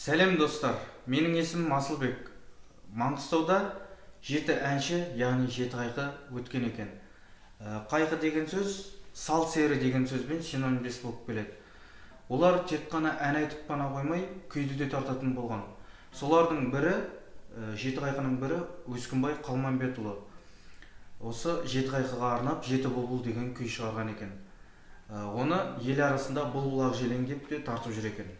Сәлем достар, менің есімім Асылбек. Маңғыстауда жеті әнші, яғни жеті қайқы өткен екен. Қайқы деген сөз сал сері деген сөзбен синонимдес болып келеді. Олар тек қана ән айтып қана қоймай, күйді де тартатын болған. Солардың бірі, жеті қайқының бірі Өскінбай Қалманбетұлы. Осы жеті қайқыға арнап жеті бұлбұл деген күй шығарған екен. Оны ел арасында бұлбұл ақ желен деп те тартып жүр екен.